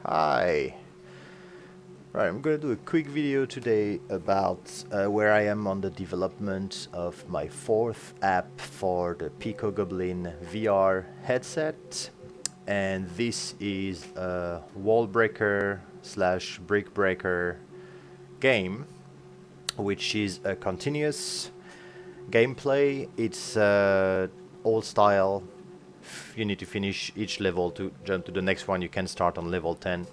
Hi. Right, I'm going to do a quick video today about where I am on the development of my fourth app for the PICO Goblin VR headset. And this is a wall breaker slash brick breaker game, which is a continuous gameplay. It's old style. You need to finish each level to jump to the next one. You can start on level 10.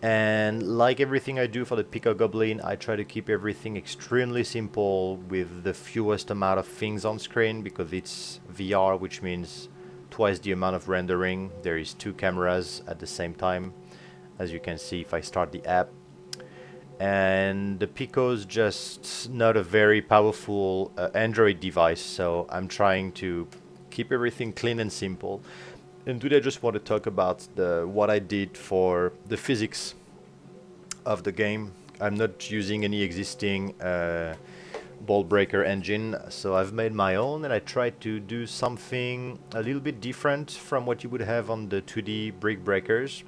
And like everything I do for the PICO Goblin, I try to keep everything extremely simple with the fewest amount of things on screen because it's VR, which means twice the amount of rendering. There is 2 cameras at the same time, as you can see if I start the app. And the PICO's just not a very powerful Android device, so I'm trying to keep everything clean and simple. And today I just want to talk about what I did for the physics of the game. I'm not using any existing ball breaker engine, so I've made my own, and I tried to do something a little bit different from what you would have on the 2D brick breakers.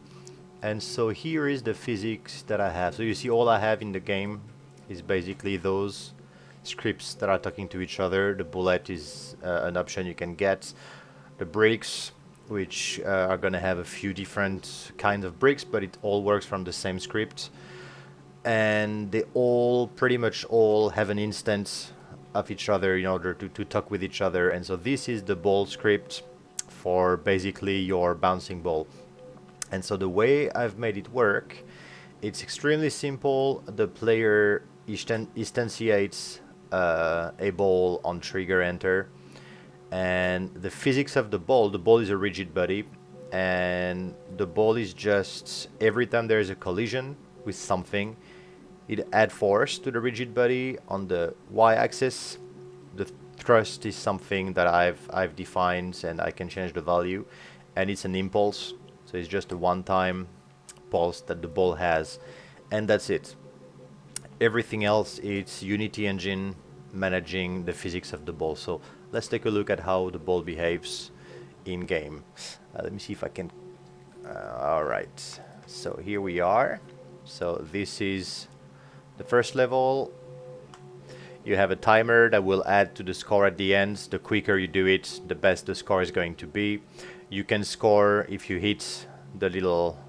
And so here is the physics that I have. So you see all I have in the game is basically those scripts that are talking to each other. The bullet is an option you can get. The bricks, which are going to have a few different kinds of bricks, but it all works from the same script. And they all, pretty much all, have an instance of each other in order to talk with each other. And so this is the ball script for basically your bouncing ball. And so the way I've made it work, it's extremely simple. The player instantiates a ball on trigger enter. And the physics of the ball is a rigid body, and the ball is just, every time there is a collision with something, it adds force to the rigid body. On the y-axis, the thrust is something that I've defined, and I can change the value, and it's an impulse, so it's just a one-time pulse that the ball has, and that's it. Everything else, it's Unity engine managing the physics of the ball. So let's take a look at how the ball behaves in game. Let me see if I can. All right, so here we are. So this is the first level. You have a timer that will add to the score at the end. The quicker you do it, the best the score is going to be. You can score if you hit the little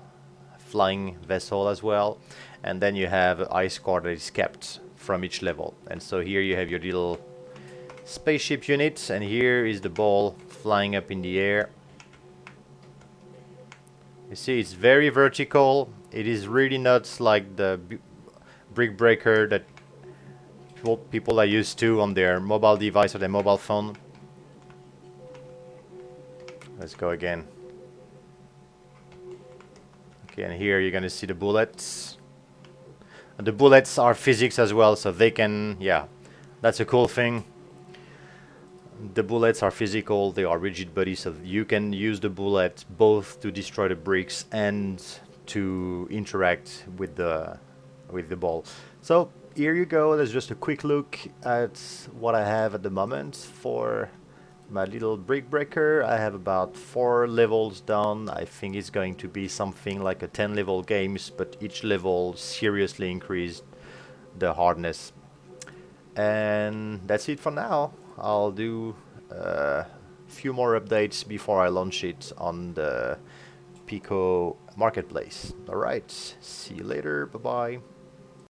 flying vessel as well, and then you have an I score that is kept from each level. And so here you have your little spaceship unit, and here is the ball flying up in the air. You see, it's very vertical. It is really not like the brick breaker that people are used to on their mobile device or their mobile phone. Let's go again. Okay, and here you're gonna see the bullets. And the bullets are physics as well, so they can, yeah, that's a cool thing. The bullets are physical, they are rigid bodies, so you can use the bullet both to destroy the bricks and to interact with the ball. So here you go, there's just a quick look at what I have at the moment for my little brick breaker. I have about 4 levels done. I think it's going to be something like a 10 level games, but each level seriously increased the hardness. And that's it for now. I'll do a few more updates before I launch it on the PICO marketplace. Alright, see you later, bye bye.